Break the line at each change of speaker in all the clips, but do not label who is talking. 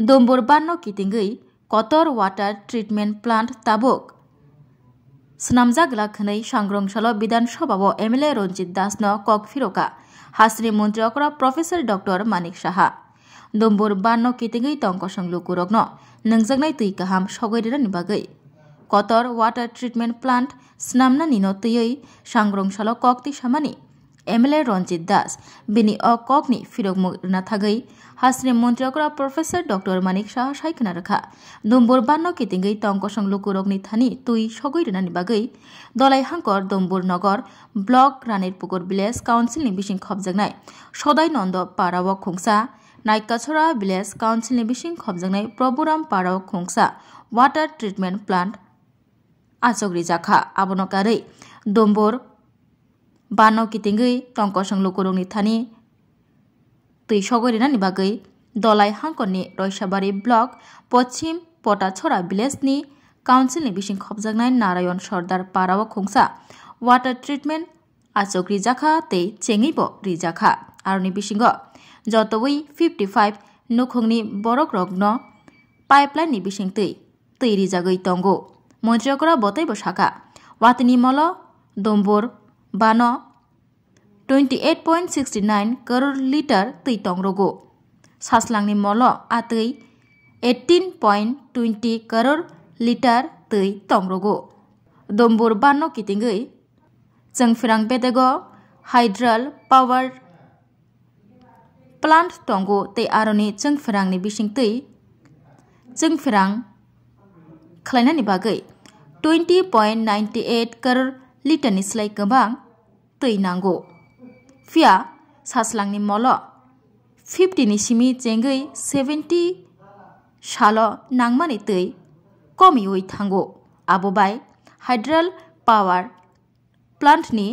Dombor banno kitingui kotor water treatment plant tabuk snamjagla khnei sangrongshalo bidanshabao MLA Ronjit Das no kok phiroka hasri mantri okra Professor Dr. Manik Saha Dombor banno kitingui tongkosang lukurokno nangjaknai tui kaham sogoirani bagai kotor water treatment plant snamna nino tui sangrongshalo kokti samani MLA Ronjit Das bini o kokni phirokmuk na thagai hasri mantri okra Professor Dr. Manik Saha saikna rakha Dombor banno kitingui tongkosang lukurokni thani tui sogoirani bagai dolai hangkor Dombor Nagar Block Ranirpukur Village Council ni bising khobjaknai Sodai Nondo Parao khungsa Naikachora Village Council ni bising khobjaknai Proburam Parao khungsa water treatment plant achogri jakha abono karei Dombor banno kitingui tongkosang lukurokni thani tui sogoirani bagai dolai hangkorni Roisabari Block Pochim Potachora Village ni Council ni bising khobjaknai Narayan Sardar Parao khungsa water treatment achogri jakha tei chengibo rijakha aroni bisingo jotoi 55 nukhungni borok rokno pipeline ni bising tui rijagoi tongo montriokra botaibo saka watini molo Dombor bano 28.69 crore liter tui tongrogo saslangni molo atui 18.20 crore liter tui tongrogo Dombor banno kitingui jengfirang betego hydral power plant tongo tei aroni jengfirangni bising tui jengfirang khlainani bagai 20.98 crore liter ni slai kebang tui nango fia saslangni molo 50 ni simi jengui 70 salo nangmani tui komioi thango abobai hydral power plant ni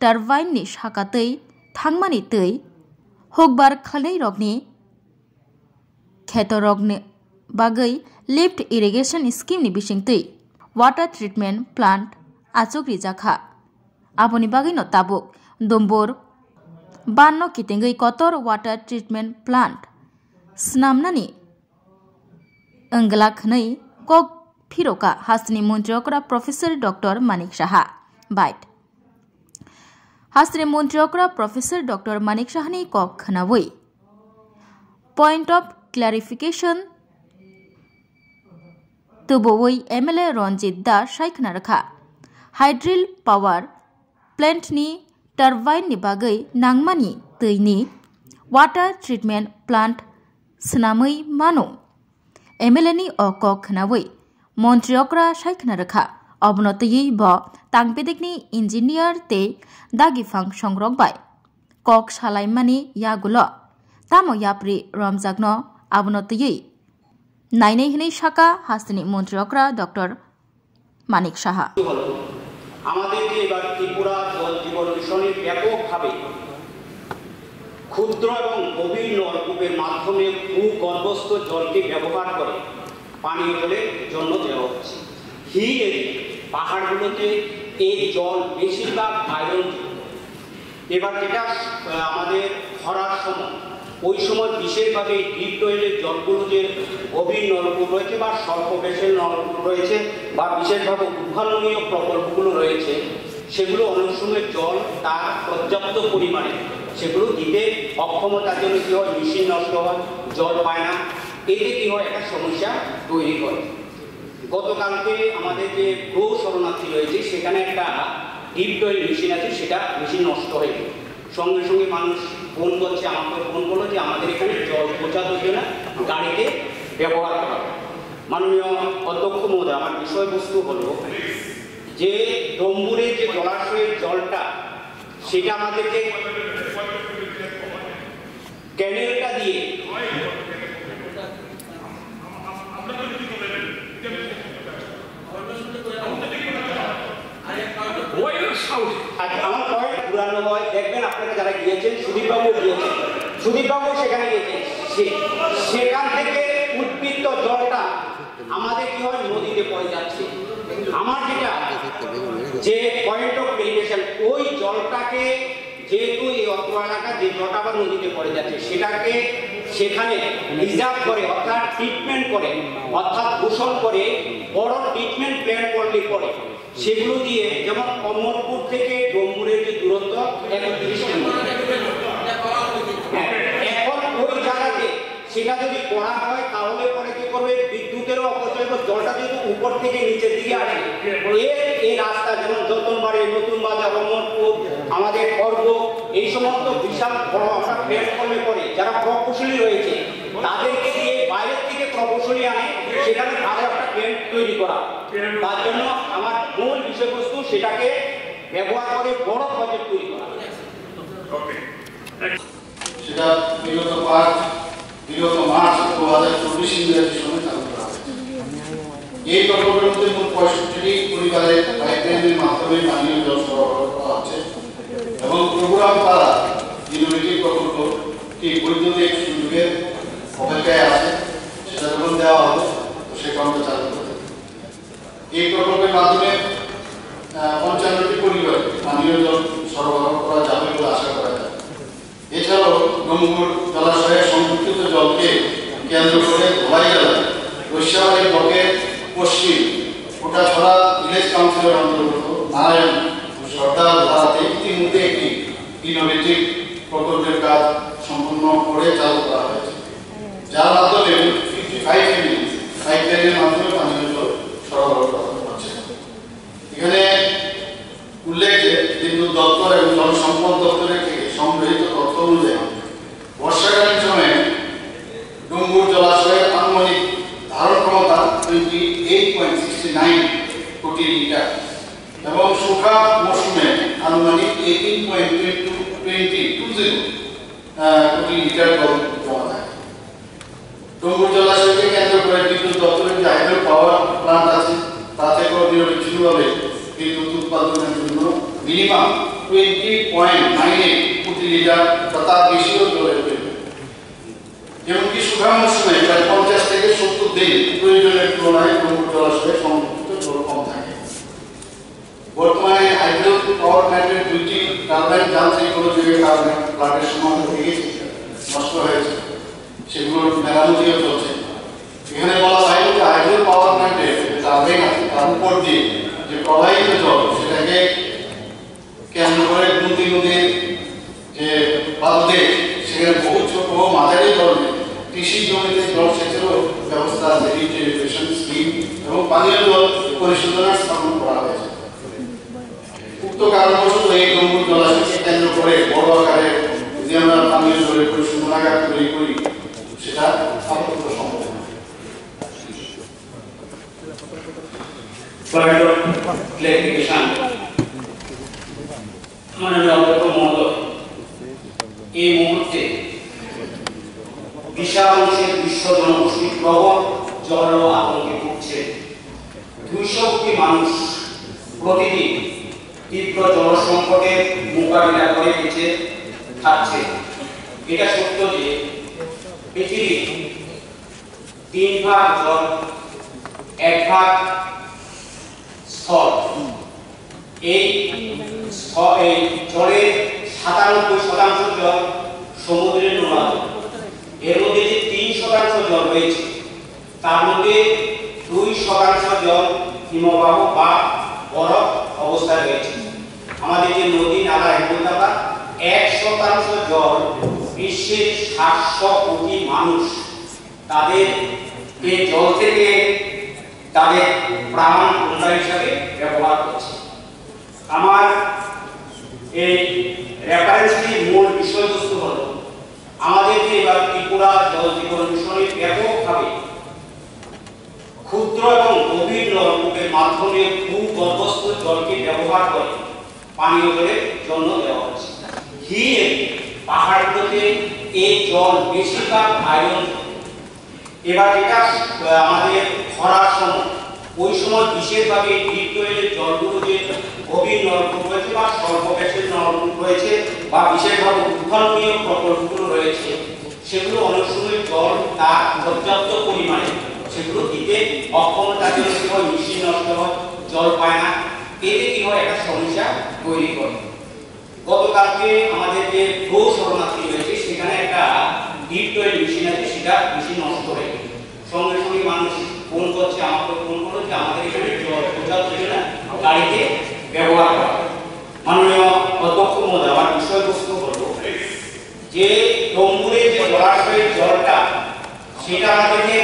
turbine ni saka tui thangmani tui hokbar khalei rokni khetorokni bagai lift irrigation scheme ni bising tui water treatment plant achogri jakha aboni bagai no tabuk Dombor banno kitingui kotor water treatment plant snamnani anglak nei kok phiroka hasni mantri okra Professor Dr. Manik Saha bite hasni mantri okra Professor Dr. Manik Saha ni kok khnawui point of clarification tuboi MLA Ronjit Das saikna rakha hydral power plant ni turbine ni bagai nangmani tui ni water treatment plant snamui mano MLA ni okok khnawui mantri okra saikna rakha obnotoi bo tangpedekni engineer te dagifang songrok bai kok salaimani yagulo tamo yapri romjakno abnotoi nainai hinai saka hasni mantri okra Dr. Manik Saha
আমাদের যে এবার ত্রিপুরা জল জীবন মিশনের ব্যাপকভাবে ক্ষুদ্র এবং গভীর নলকূপের মাধ্যমে ভূগর্ভস্থ জলকে ব্যবহার করে পানীয় জলের জন্য দেওয়া হচ্ছে হিল পাহাড়গুলোতে এই জল বেশিরভাগ আয়রনযুক্ত এবার যেটা আমাদের খরার সময় ওই সময় বিশেষভাবে ডিপ ওয়েলের জলগুলো যে গভীর নলকূপ রয়েছে বা স্বল্প ব্যাসের নলকূপ রয়েছে বা বিশেষভাবে উদ্ভাবনীয় প্রকল্পগুলো রয়েছে সেগুলো অনেক সময় জল তার পর্যাপ্ত পরিমাণে সেগুলো দিতে অক্ষমতার জন্য কী হয় মেশিন নষ্ট হয় জল পায় না এতে কী হয় একটা সমস্যা তৈরি করে গতকালকে আমাদের যে গো শরণার্থী রয়েছে সেখানে একটা ডিপ ওয়েল মেশিন আছে সেটা মেশিন নষ্ট হয়ে গেল সঙ্গে সঙ্গে মানুষ ফোন করছে আমাকে ফোন করলো যে আমাদের এখানে জল পৌঁছানোর জন্য গাড়িতে ব্যবহার করা হয় মাননীয় অধ্যক্ষ মহোদয় আমার বিষয়বস্তু হলো যে ডম্বুরের যে জলাশয়ের জলটা সেটা আমাদেরকে ক্যানেলটা দিয়ে আমার পয়েন্ট ঘুরানো হয় দেখবেন আপনারা যারা গিয়েছেন সুদীপবাবু গিয়েছেন সুদীপবাবু সেখানে গিয়েছেন সেখান থেকে উদ্বৃত্ত জলটা আমাদের কি হয় নদীতে পড়ে যাচ্ছে আমার যেটা যে পয়েন্ট অফ ইরিগেশন ওই জলটাকে যেহেতু এই অত্র এলাকা যে জলটা আবার নদীতে পড়ে যাচ্ছে সেটাকে সেখানে রিজার্ভ করে অর্থাৎ ট্রিটমেন্ট করে অর্থাৎ দূষণ করে বড় ট্রিটমেন্ট প্ল্যান করলে পরে সেগুলো দিয়ে যেমন অমরপুর থেকে ডোমুরের যে দূরত্ব 31 কিলোমিটার, এখন ওই জায়গাতে সেটা যদি করা হয় তাহলে পরে কি করবে, বিদ্যুতেরও অপচয়, জলটা যেহেতু উপর থেকে নিচের দিকে আসে এই রাস্তা যেমন যতনবাড়ি, নতুন বাজার, অমরপুর, আমাদের পর্ব, এই সমস্ত বিশাল বড় আমরা প্ল্যান করলে পরে যারা প্রকৌশলী রয়েছে তাদেরকে দিয়ে বাইরের থেকে প্রকৌশলী আনে সেখানে ভালো একটা প্ল্যান তৈরি করা। তার জন্য আমার মূল বিষয়বস্তু সেটাকে ব্যবহার করে বড় প্রজেক্ট তৈরি করা।
সেটা বিগত মার্চ 2024 ইংরেজি সময় চালু করা হয়েছে। এই প্রকল্পের মধ্যে মোট 65টি পরিবারের পাইপলাইনের মাধ্যমে পানীয় জল সরবরাহ করা হচ্ছে এবং প্রোগ্রাম দ্বারা ইউনিটি প্রকল্পটি বৈদ্যুতিক সুযোগের অপেক্ষায় আছে, সেটা যখন দেওয়া হবে তো সে কর্ম চালু করবে। এই প্রকল্পের মাধ্যমে 55টি পরিবার পানীয় জল সরবরাহ করা যাবে বলে আশা করা যায়। এছাড়াও ডোমুর জলাশয়ের সংরক্ষিত জলকে কেন্দ্র করে ধোলাই জেলা বৈশালী ব্লকের পশ্চিম কোটাছড়া ভিলেজ কাউন্সিলের অন্তর্গত নারায়ণ সর্দার ধারাতে ইতিমধ্যে একটি ইনোভেটিভ প্রকল্পের কাজ সম্পূর্ণ করে চালু করা হয়েছে, যার মাধ্যমে 55 ফ্যামিলি পাইপলাইনের মাধ্যমে পানীয় জল সরবরাহ করা হচ্ছে। এখানে উল্লেখ যে বিদ্যুৎ দপ্তর এবং জলসম্পদ দপ্তরের থেকে সংগৃহীত তথ্য অনুযায়ী বর্ষাকালীন সময়ে ডুমুর জলাশয়ের আনুমানিক ধারণ ক্ষমতা 28.69 কোটি লিটার এবং শুষ্ক মৌসুমে আনুমানিক 18.20 কোটি লিটার জল জমা থাকে। ডুমুর জলাশয়কে কেন্দ্র করে বিদ্যুৎ দপ্তরের যে হাইড্রো পাওয়ার প্লান্ট আছে তা থেকেও নিরবিচ্ছিন্নভাবে বিদ্যুৎ উৎপাদনের জন্য মিনিমাম 20.98 কোটি লিটার বা তার বেশিও জলের প্রয়োজন। যেমনকি শুষ্ক মৌসুমে প্রায় 50 থেকে 70 দিন প্রয়োজনের তুলনায় ডুমুর জলাশয়ে সংরক্ষিত জল কম থাকে। বর্তমানে হাইড্রো পাওয়ার প্ল্যান্টের 2টি টারবাইন যান্ত্রিক গোলযোগের কারণে প্লান্টের সমাধান হয়ে গেছে, নষ্ট হয়েছে, সেগুলোর মেরামতিও চলছে। এখানে বলা হয় যে হাইড্রো পাওয়ার প্ল্যান্টের টারবাইন আছে তার উপর দিয়ে যে প্রবাহিত জল সেটাকে কেন্দ্র করে নদীর যে বাঁধে সেখানে বহু ছোট ও মাঝারি ধরনের কৃষি জমিতে জল সেচেরও ব্যবস্থা আছে, ইরিগেশন স্কিম এবং পানীয় জল পরিশোধনার স্থাপন করা হয়েছে। উক্ত কারণবশত এই ডুমুর জলাশয়কে কেন্দ্র করে বড় আকারে যে আমরা পানীয় জলের পরিশোধনাগার তৈরি করি সেটা আপাতত সম্ভব।
এই মুহূর্তে বিশাল অংশের বিশ্ব জনগোষ্ঠী প্রবল জল আতঙ্কে ভুগছে। 200 কোটি মানুষ প্রতিদিন তীব্র জল সংকটের মোকাবিলা করে বেঁচে থাকছে। এটা সত্য যে পৃথিবীর 3 ভাগ জল, 1 ভাগ স্থল। এই জলের 97% জল সমুদ্রের নোনা জল। এর মধ্যে যে 3% জল রয়েছে তার মধ্যে 2% জল হিমবাহ বা বরফ অবস্থায় রয়েছে। আমাদের যে নদী নালা হেমন্তবা 1% জল বিশ্বের 700 কোটি মানুষ তাদের এই জল থেকে তাদের প্রাণ গঙ্গা হিসাবে ব্যবহার করছে। আমার এই রেফারেন্সটির মূল বিষয়বস্তু হল আমাদের যে এবার ত্রিপুরা জল জীবন মিশনে ব্যাপকভাবে ক্ষুদ্র এবং গভীর নলকূপের মাধ্যমে ভূগর্ভস্থ জলকে ব্যবহার করে পানীয় জলের জন্য দেওয়া হচ্ছে। হিল পাহাড়গুলোতে এই জল বেশিরভাগ আয়রন। এবার যেটা আমাদের খরার সময় ওই সময় বিশেষভাবে ডিপ ওয়েলের জলগুলো যে গভীর নলকূপ রয়েছে বা স্বল্প ব্যাসের নলকূপ রয়েছে বা বিশেষভাবে উত্থানীয় প্রকল্পগুলো রয়েছে সেগুলো অনেক সময় জল তার পর্যাপ্ত পরিমাণে সেগুলো দিতে অক্ষমতার জন্য কি হয়, মেশিন নষ্ট হয়, জল পায় না। এতে কি হয়, একটা সমস্যা তৈরি করে। গতকালকে আমাদের যে ফ্লো শরণার্থী রয়েছে সেখানে একটা ডিপ টয়েল মেশিন আছে, সেটা মেশিন নষ্ট হয়ে গেছে। সঙ্গে সঙ্গে মানুষ ফোন করছে, আমাকে ফোন করলো যে আমাদের এখানে জল পৌঁছাচ্ছে ছিল না, গাড়িতে ব্যবহার করা। মাননীয় অধ্যক্ষ মহোদয়, আমার বিষয়বস্তু হলো যে ডম্বুরের যে জলাশয়ের জলটা সেটা আমাদেরকে